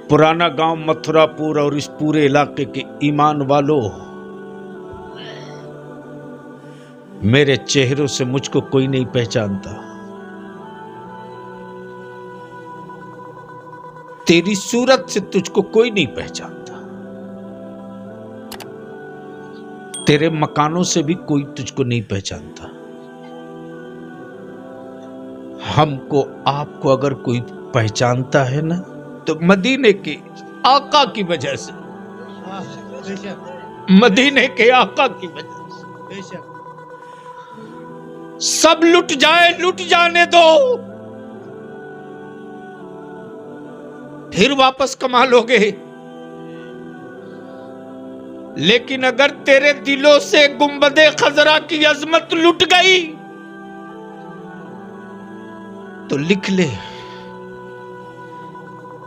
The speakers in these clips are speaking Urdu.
پرانا گاؤں متھرا پور اور اس پورے علاقے کے ایمان والوں، میرے چہروں سے مجھ کو کوئی نہیں پہچانتا، تیری صورت سے تجھ کو کوئی نہیں پہچانتا، تیرے مکانوں سے بھی کوئی تجھ کو نہیں پہچانتا۔ ہم کو آپ کو اگر کوئی پہچانتا ہے نا تو مدینے کے آقا کی وجہ سے، مدینے کے آقا کی وجہ سے۔ سب لٹ جائے، لٹ جانے دو، پھر واپس کما لو گے، لیکن اگر تیرے دلوں سے گنبد خضرا کی عظمت لٹ گئی تو لکھ لے،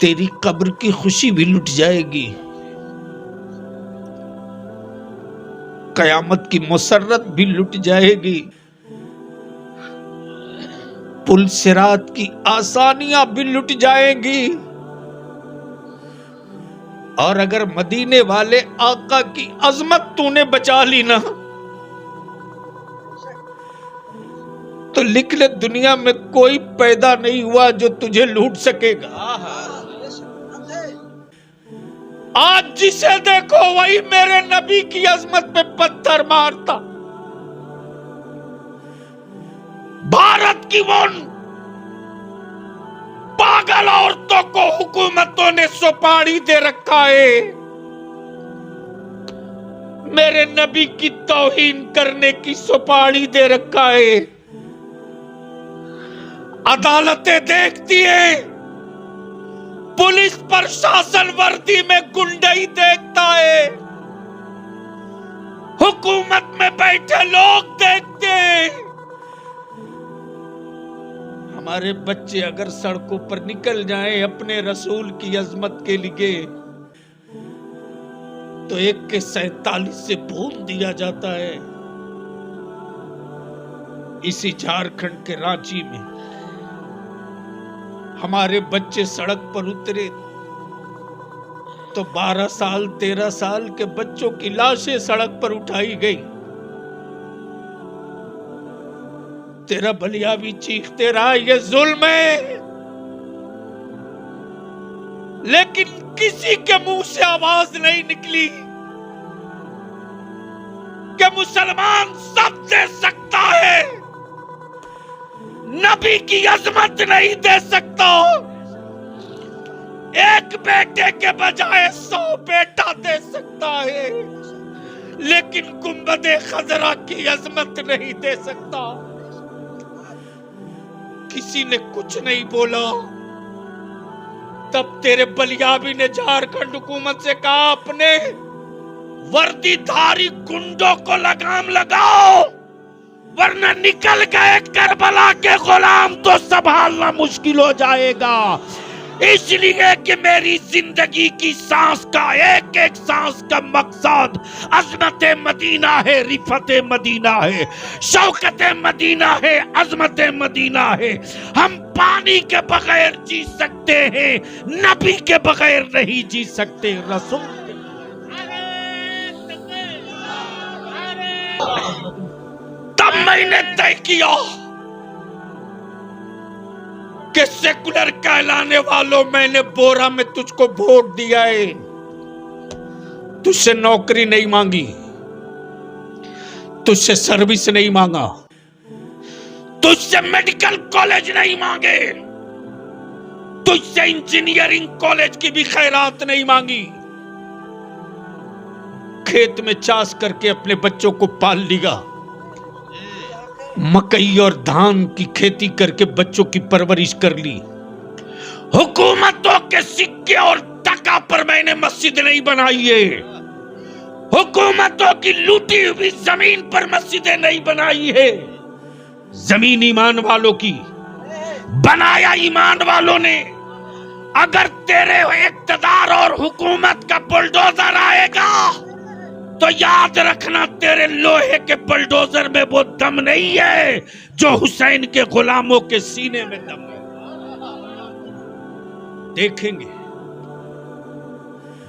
تیری قبر کی خوشی بھی لٹ جائے گی، قیامت کی مسرت بھی لٹ جائے گی، پل صراط کی آسانیاں بھی لٹ جائیں گی، اور اگر مدینے والے آقا کی عظمت تو نے بچا لی نا تو لکھ لے، دنیا میں کوئی پیدا نہیں ہوا جو تجھے لوٹ سکے گا۔ آج جسے دیکھو وہی میرے نبی کی عظمت پہ پتھر مارتا۔ بھارت کی ان پاگل عورتوں کو حکومتوں نے سپاڑی دے رکھا ہے، میرے نبی کی توہین کرنے کی سپاڑی دے رکھا ہے۔ عدالتیں دیکھتی ہیں، پولیس پرشاسن وردی میں گنڈائی دیکھتا ہے، حکومت میں بیٹھے لوگ دیکھتے ہیں۔ ہمارے بچے اگر سڑکوں پر نکل جائیں اپنے رسول کی عظمت کے لیے تو 1 کے 47 سے بھون دیا جاتا ہے۔ اسی جھارکھنڈ کے رانچی میں ہمارے بچے سڑک پر اترے تو 12 سال 13 سال کے بچوں کی لاشیں سڑک پر اٹھائی گئی۔ تیرا بلیا بھی چیختے رہا یہ ظلم ہے، لیکن کسی کے منہ سے آواز نہیں نکلی کہ مسلمان سب دے سکتا ہے، نبی کی عظمت نہیں دے سکتا، ایک بیٹے کے بجائے 100 بیٹا دے سکتا ہے، لیکن گنبد خضرا کی عظمت نہیں دے سکتا۔ کسی نے کچھ نہیں بولا، تب تیرے بلیابی نے جھارکھنڈ حکومت سے کہا اپنے وردی دھاری گنڈوں کو لگام لگاؤ، ورنہ نکل گئے کربلا کے غلام تو سنبھالنا مشکل ہو جائے گا۔ اس لیے کہ میری زندگی کی سانس کا ایک ایک سانس کا مقصد عظمت مدینہ ہے، رفعت مدینہ ہے، شوکت مدینہ ہے، عظمت مدینہ ہے۔ ہم پانی کے بغیر جی سکتے ہیں، نبی کے بغیر نہیں جی سکتے، رسول کے۔ تب میں نے طے کیا کہ سیکولر کہلانے والوں، میں نے بورا میں تجھ کو ووٹ دیا ہے، تجھ سے نوکری نہیں مانگی، تجھ سے سروس نہیں مانگا، تجھ سے میڈیکل کالج نہیں مانگے، تجھ سے انجینئرنگ کالج کی بھی خیرات نہیں مانگی، کھیت میں چاس کر کے اپنے بچوں کو پال لیا، مکئی اور دھان کی کھیتی کر کے بچوں کی پرورش کر لی، حکومتوں کے سکے اور ٹکا پر میں نے مسجد نہیں بنائی ہے، حکومتوں کی لوٹی ہوئی زمین پر مسجدیں نہیں بنائی ہے، زمین ایمان والوں کی بنایا، ایمان والوں نے۔ اگر تیرے اقتدار اور حکومت کا بلڈوزر آئے گا تو یاد رکھنا تیرے لوہے کے بلڈوزر میں وہ دم نہیں ہے جو حسین کے غلاموں کے سینے میں دم ہے۔ دیکھیں گے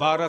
12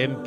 MP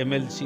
MLC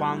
5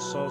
100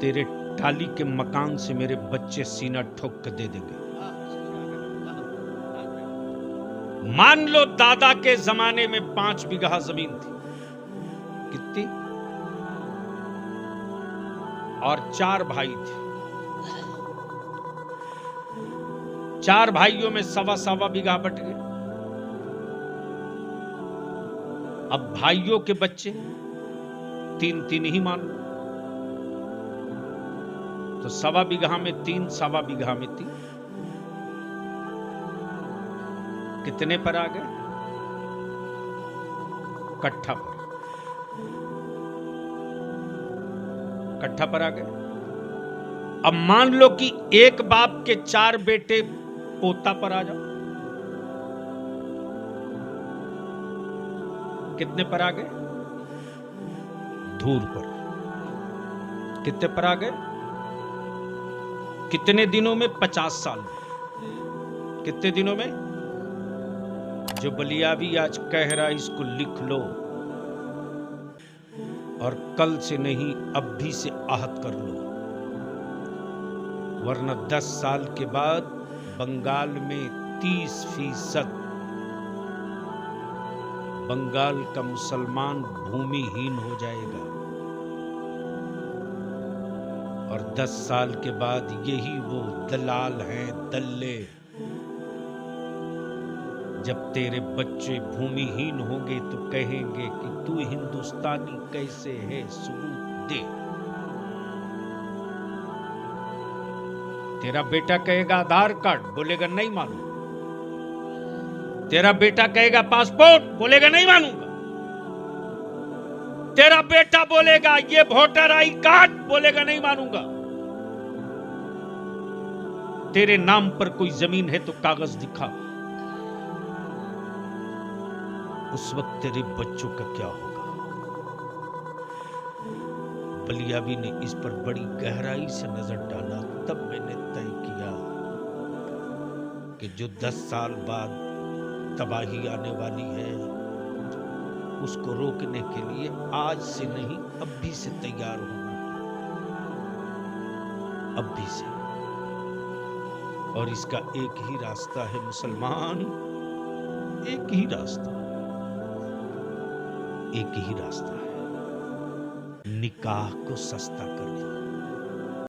تیرے ٹالی کے مکان سے میرے بچے سینہ ٹھوک کے دے دیں گے. مان لو دادا کے زمانے میں 5 بیگھہ زمین تھی. کتنی؟ اور 4 بھائی تھے. 4 بھائیوں میں سوا بیگھہ بٹ گئے. اب بھائیوں کے بچے 3 ہی مان لو تو سوا بیگھہ میں 3 سوا بیگھہ میں 3 کتنے پر آ گئے؟ کٹھا پر آ گئے. اب مان لو کہ ایک باپ کے 4 بیٹے پوتا پر آ جاؤ. کتنے پر آ گئے؟ دھور پر. کتنے پر آ گئے؟ کتنے دنوں میں؟ 50 سال میں. کتنے دنوں میں؟ جو بلیابی آج کہہ رہا اس کو لکھ لو اور کل سے نہیں اب بھی سے عہد کر لو، ورنہ 10 سال کے بعد بنگال میں 30% بنگال کا مسلمان بھومی ہین ہو جائے گا. اور 10 سال کے بعد یہی وہ دلال ہیں، دلے، جب تیرے بچے بھومی ہین ہوں گے تو کہیں گے کہ تو ہندوستانی کیسے ہے، ثبوت دے. تیرا بیٹا کہے گا آدھار کارڈ، بولے گا نہیں مانوں. تیرا بیٹا کہے گا پاسپورٹ، بولے گا نہیں مانوں گا. تیرا بیٹا بولے گا یہ ووٹر آئی کارڈ، بولے گا نہیں مانوں گا. تیرے نام پر کوئی زمین ہے تو کاغذ دکھا. اس وقت تیرے بچوں کا کیا ہوگا؟ بلیابی نے اس پر بڑی گہرائی سے نظر ڈالا. تب میں نے طے کیا کہ جو 10 سال بعد تباہی آنے والی ہے اس کو روکنے کے لیے آج سے نہیں اب بھی سے تیار ہونا. اب بھی سے. اور اس کا ایک ہی راستہ ہے مسلمان، ایک ہی راستہ، ایک ہی راستہ ہے، نکاح کو سستا کر دیا.